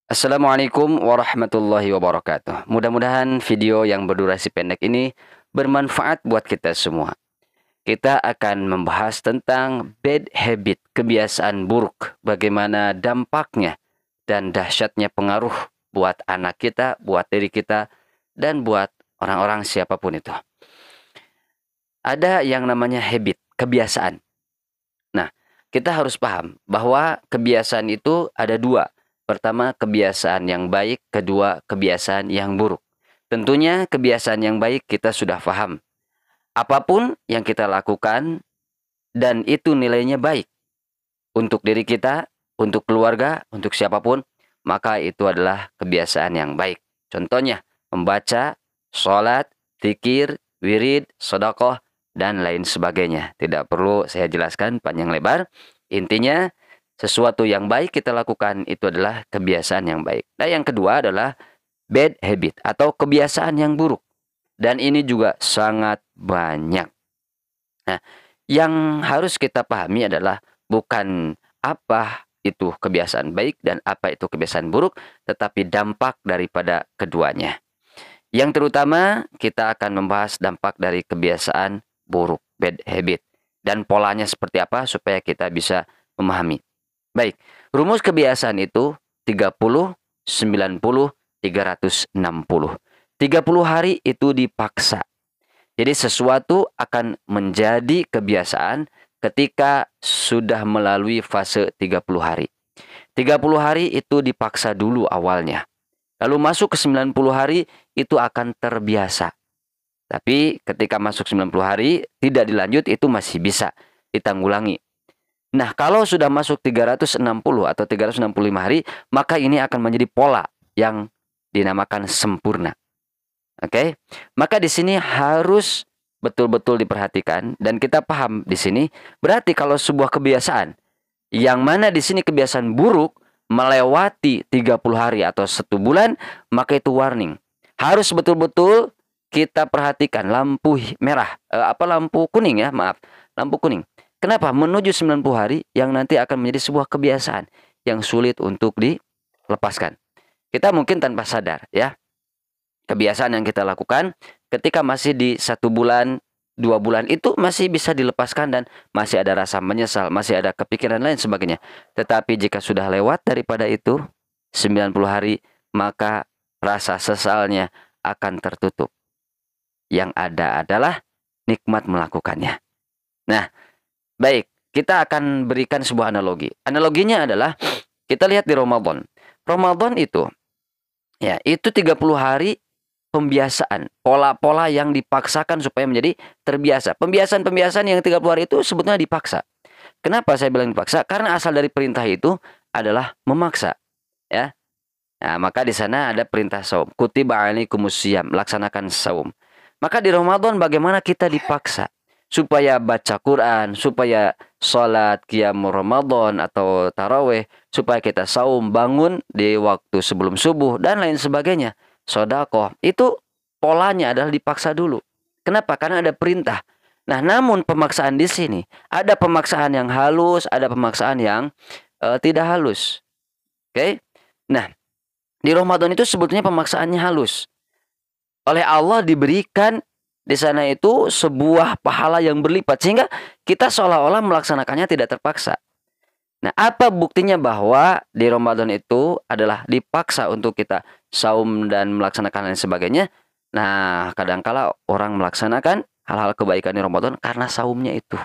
Assalamualaikum warahmatullahi wabarakatuh. Mudah-mudahan video yang berdurasi pendek ini bermanfaat buat kita semua. Kita akan membahas tentang bad habit, kebiasaan buruk, bagaimana dampaknya dan dahsyatnya pengaruh buat anak kita, buat diri kita, dan buat orang-orang siapapun itu. Ada yang namanya habit, kebiasaan. Nah, kita harus paham bahwa kebiasaan itu ada dua. Pertama, kebiasaan yang baik. Kedua, kebiasaan yang buruk. Tentunya kebiasaan yang baik kita sudah paham. Apapun yang kita lakukan dan itu nilainya baik untuk diri kita, untuk keluarga, untuk siapapun, maka itu adalah kebiasaan yang baik. Contohnya, membaca, sholat, zikir, wirid, sedekah, dan lain sebagainya. Tidak perlu saya jelaskan panjang lebar. Intinya, sesuatu yang baik kita lakukan itu adalah kebiasaan yang baik. Nah, yang kedua adalah bad habit atau kebiasaan yang buruk. Dan ini juga sangat banyak. Nah, yang harus kita pahami adalah bukan apa itu kebiasaan baik dan apa itu kebiasaan buruk, tetapi dampak daripada keduanya. Yang terutama kita akan membahas dampak dari kebiasaan buruk, bad habit. Dan polanya seperti apa supaya kita bisa memahami. Baik, rumus kebiasaan itu 30, 90, 360. 30 hari itu dipaksa. Jadi sesuatu akan menjadi kebiasaan ketika sudah melalui fase 30 hari. 30 hari itu dipaksa dulu awalnya. Lalu masuk ke 90 hari itu akan terbiasa. Tapi ketika masuk 90 hari tidak dilanjut itu masih bisa ditanggulangi. Nah, kalau sudah masuk 360 atau 365 hari, maka ini akan menjadi pola yang dinamakan sempurna. Oke? Maka di sini harus betul-betul diperhatikan dan kita paham di sini berarti kalau sebuah kebiasaan yang mana di sini kebiasaan buruk melewati 30 hari atau 1 bulan, maka itu warning. Harus betul-betul kita perhatikan lampu merah, lampu kuning ya, maaf, lampu kuning. Kenapa? Menuju 90 hari yang nanti akan menjadi sebuah kebiasaan yang sulit untuk dilepaskan. Kita mungkin tanpa sadar ya. Kebiasaan yang kita lakukan ketika masih di 1 bulan, 2 bulan itu masih bisa dilepaskan dan masih ada rasa menyesal, masih ada kepikiran lain sebagainya. Tetapi jika sudah lewat daripada itu 90 hari, maka rasa sesalnya akan tertutup. Yang ada adalah nikmat melakukannya. Nah, baik, kita akan berikan sebuah analogi. Analoginya adalah kita lihat di Ramadan. Ramadan itu ya, itu 30 hari pembiasaan, pola-pola yang dipaksakan supaya menjadi terbiasa. Pembiasaan-pembiasaan yang 30 hari itu sebetulnya dipaksa. Kenapa saya bilang dipaksa? Karena asal dari perintah itu adalah memaksa, ya. Nah, maka di sana ada perintah saum. Kutiba alaikumusiyam, laksanakan saum. Maka di Ramadan bagaimana kita dipaksa supaya baca Quran, supaya sholat qiyam Ramadan atau taraweh, supaya kita saum, bangun di waktu sebelum subuh dan lain sebagainya. Sedekah itu polanya adalah dipaksa dulu. Kenapa? Karena ada perintah. Nah, namun pemaksaan di sini ada pemaksaan yang halus, ada pemaksaan yang tidak halus. Oke? Nah, di Ramadan itu sebetulnya pemaksaannya halus. Oleh Allah diberikan di sana itu sebuah pahala yang berlipat sehingga kita seolah-olah melaksanakannya tidak terpaksa. Nah, apa buktinya bahwa di Ramadan itu adalah dipaksa untuk kita saum dan melaksanakan lain sebagainya? Nah, kadangkala orang melaksanakan hal-hal kebaikan di Ramadan karena saumnya itu.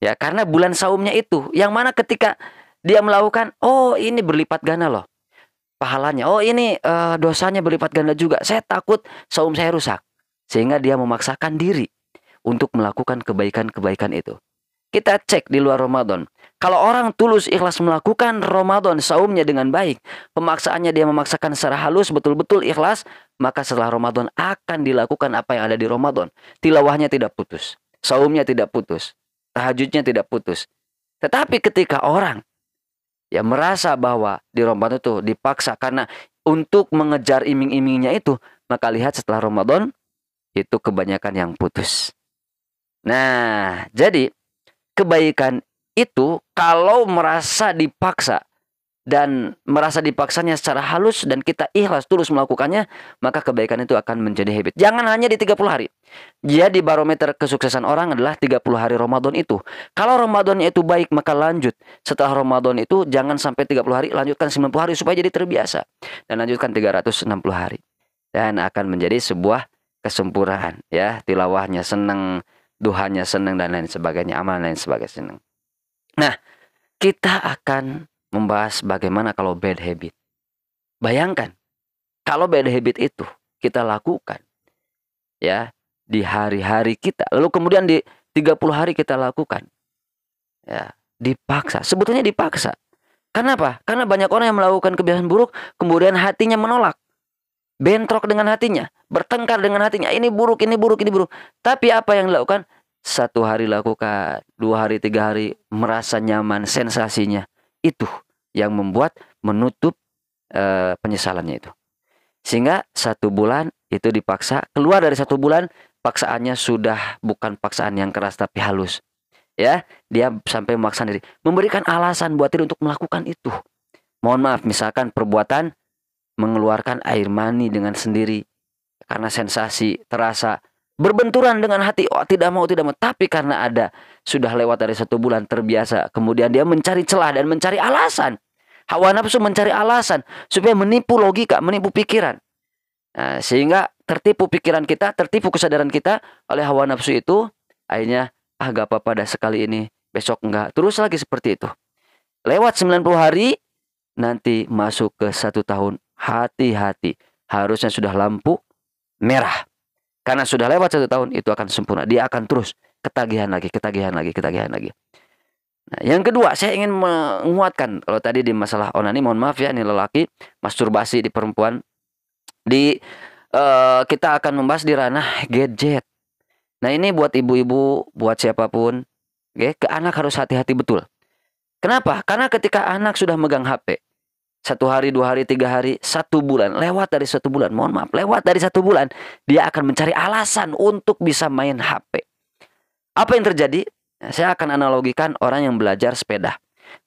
Ya, karena bulan saumnya itu. Yang mana ketika dia melakukan, oh ini berlipat ganda loh pahalanya. Oh ini dosanya berlipat ganda juga. Saya takut saum saya rusak. Sehingga dia memaksakan diri untuk melakukan kebaikan-kebaikan itu. Kita cek di luar Ramadan. Kalau orang tulus ikhlas melakukan Ramadan saumnya dengan baik, pemaksaannya dia memaksakan secara halus betul-betul ikhlas, maka setelah Ramadan akan dilakukan apa yang ada di Ramadan. Tilawahnya tidak putus, saumnya tidak putus, tahajudnya tidak putus. Tetapi ketika orang yang merasa bahwa di Ramadan itu dipaksa karena untuk mengejar iming-imingnya itu, maka lihat setelah Ramadan itu kebanyakan yang putus. Nah, jadi kebaikan itu kalau merasa dipaksa dan merasa dipaksanya secara halus dan kita ikhlas tulus melakukannya, maka kebaikan itu akan menjadi habit. Jangan hanya di 30 hari. Jadi barometer kesuksesan orang adalah 30 hari Ramadan itu. Kalau Ramadannya itu baik, maka lanjut. Setelah Ramadan itu jangan sampai 30 hari, lanjutkan 90 hari supaya jadi terbiasa. Dan lanjutkan 360 hari. Dan akan menjadi sebuah kesempurnaan, ya. Tilawahnya senang, duhanya senang, dan lain sebagainya, amalan lain sebagainya senang. Nah, kita akan membahas bagaimana kalau bad habit. Bayangkan, kalau bad habit itu kita lakukan, ya, di hari-hari kita, lalu kemudian di 30 hari kita lakukan, ya, dipaksa. Sebetulnya dipaksa. Kenapa? Karena banyak orang yang melakukan kebiasaan buruk, kemudian hatinya menolak. Bentrok dengan hatinya, bertengkar dengan hatinya. Ini buruk, ini buruk, ini buruk. Tapi apa yang dilakukan? 1 hari lakukan, 2 hari, 3 hari, merasa nyaman, sensasinya. Itu yang membuat menutup penyesalannya itu. Sehingga 1 bulan itu dipaksa, keluar dari 1 bulan, paksaannya sudah bukan paksaan yang keras tapi halus. Ya, dia sampai memaksa diri, memberikan alasan buat diri untuk melakukan itu. Mohon maaf, misalkan perbuatan mengeluarkan air mani dengan sendiri karena sensasi terasa, berbenturan dengan hati, oh tidak mau, tapi karena ada sudah lewat dari 1 bulan terbiasa, kemudian dia mencari celah dan mencari alasan. Hawa nafsu mencari alasan supaya menipu logika, menipu pikiran. Nah, sehingga tertipu pikiran kita, tertipu kesadaran kita oleh hawa nafsu itu, akhirnya gak apa-apa dah sekali ini, besok enggak, terus lagi seperti itu. Lewat 90 hari, nanti masuk ke 1 tahun, hati-hati, harusnya sudah lampu merah. Karena sudah lewat 1 tahun, itu akan sempurna. Dia akan terus ketagihan lagi. Nah, yang kedua, saya ingin menguatkan. Kalau tadi di masalah onani, mohon maaf ya, ini lelaki, masturbasi di perempuan. Kita akan membahas di ranah gadget. Nah, ini buat ibu-ibu, buat siapapun, ke anak harus hati-hati betul. Kenapa? Karena ketika anak sudah megang HP, 1 hari, 2 hari, 3 hari, 1 bulan, lewat dari 1 bulan, mohon maaf, lewat dari 1 bulan, dia akan mencari alasan untuk bisa main HP. Apa yang terjadi? Saya akan analogikan orang yang belajar sepeda.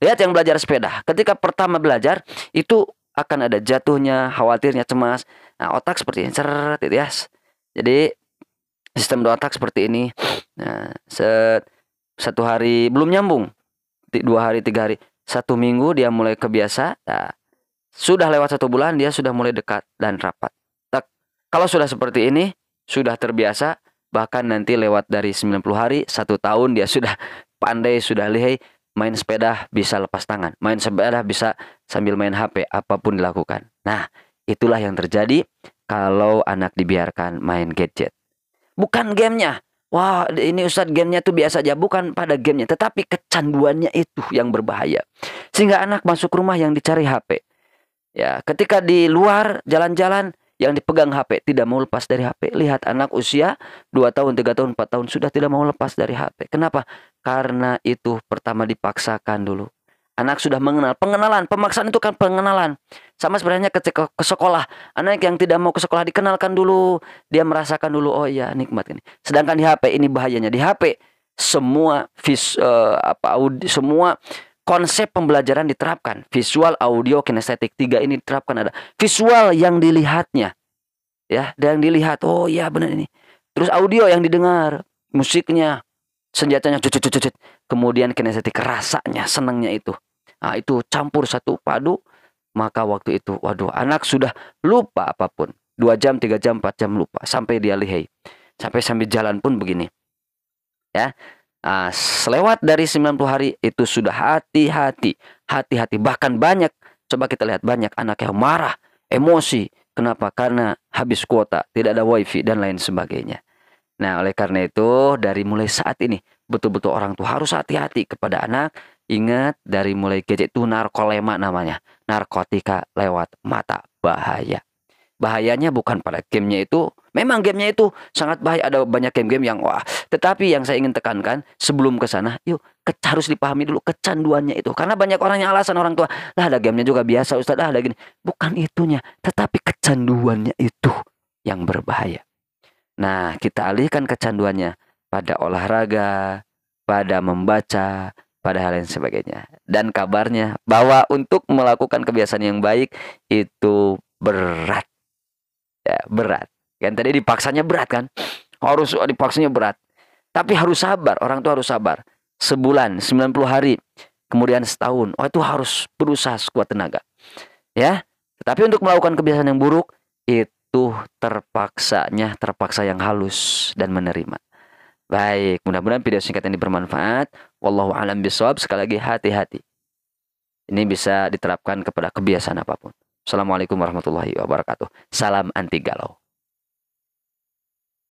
Lihat yang belajar sepeda, ketika pertama belajar, itu akan ada jatuhnya, khawatirnya, cemas. Nah, otak seperti ini, ceret, gitu ya. Jadi, sistem otak seperti ini. Nah, 1 hari belum nyambung, 2 hari, 3 hari, 1 minggu dia mulai kebiasa. Nah, sudah lewat 1 bulan, dia sudah mulai dekat dan rapat. Kalau sudah seperti ini, sudah terbiasa, bahkan nanti lewat dari 90 hari, 1 tahun dia sudah pandai, sudah lihai, main sepeda bisa lepas tangan. Main sepeda bisa sambil main HP, apapun dilakukan. Nah, itulah yang terjadi kalau anak dibiarkan main gadget. Bukan gamenya. Wah, ini Ustadz gamenya tuh biasa aja. Bukan pada gamenya, tetapi kecanduannya itu yang berbahaya. Sehingga anak masuk rumah yang dicari HP. Ya, ketika di luar jalan-jalan yang dipegang HP, tidak mau lepas dari HP. Lihat anak usia 2 tahun, 3 tahun, 4 tahun sudah tidak mau lepas dari HP. Kenapa? Karena itu pertama dipaksakan dulu. Anak sudah mengenal. Pengenalan, pemaksaan itu kan pengenalan. Sama sebenarnya ketika ke sekolah. Anak yang tidak mau ke sekolah dikenalkan dulu. Dia merasakan dulu, oh iya nikmat ini. Sedangkan di HP ini bahayanya. Di HP semua semua konsep pembelajaran diterapkan. Visual, audio, kinestetik. 3 ini diterapkan. Ada visual yang dilihatnya. Ya, dan yang dilihat. Oh iya benar ini. Terus audio yang didengar. Musiknya. Senjatanya. Kemudian kinestetik. Rasanya, senangnya itu. Nah, itu campur satu padu. Maka waktu itu, waduh, anak sudah lupa apapun. 2 jam, 3 jam, 4 jam lupa. Sampai dia lihai. Sampai jalan pun begini. Ya. Nah, selewat dari 90 hari itu sudah hati-hati. Bahkan banyak, coba kita lihat banyak anak yang marah, emosi. Kenapa? Karena habis kuota, tidak ada wifi dan lain sebagainya. Nah, oleh karena itu dari mulai saat ini betul-betul orang tua harus hati-hati kepada anak. Ingat, dari mulai gadget itu narkolema namanya. Narkotika lewat mata, bahaya. Bahayanya bukan pada gamenya itu. Memang gamenya itu sangat bahaya. Ada banyak game-game yang wah. Tetapi yang saya ingin tekankan sebelum ke sana, yuk harus dipahami dulu kecanduannya itu. Karena banyak orang yang alasan orang tua, lah ada gamenya juga biasa Ustaz, ada gini. Bukan itunya, tetapi kecanduannya itu yang berbahaya. Nah, kita alihkan kecanduannya pada olahraga, pada membaca, pada hal yang sebagainya. Dan kabarnya bahwa untuk melakukan kebiasaan yang baik itu berat. Ya, berat. Kan tadi dipaksanya berat kan? Harus dipaksanya berat. Tapi harus sabar, orang tua harus sabar. Sebulan, 90 hari, kemudian setahun. Oh, itu harus berusaha sekuat tenaga. Ya. Tapi untuk melakukan kebiasaan yang buruk itu terpaksa yang halus dan menerima. Baik, mudah-mudahan video singkat ini bermanfaat. Wallahu a'lam bishawab. Sekali lagi hati-hati. Ini bisa diterapkan kepada kebiasaan apapun. Assalamualaikum warahmatullahi wabarakatuh. Salam anti galau.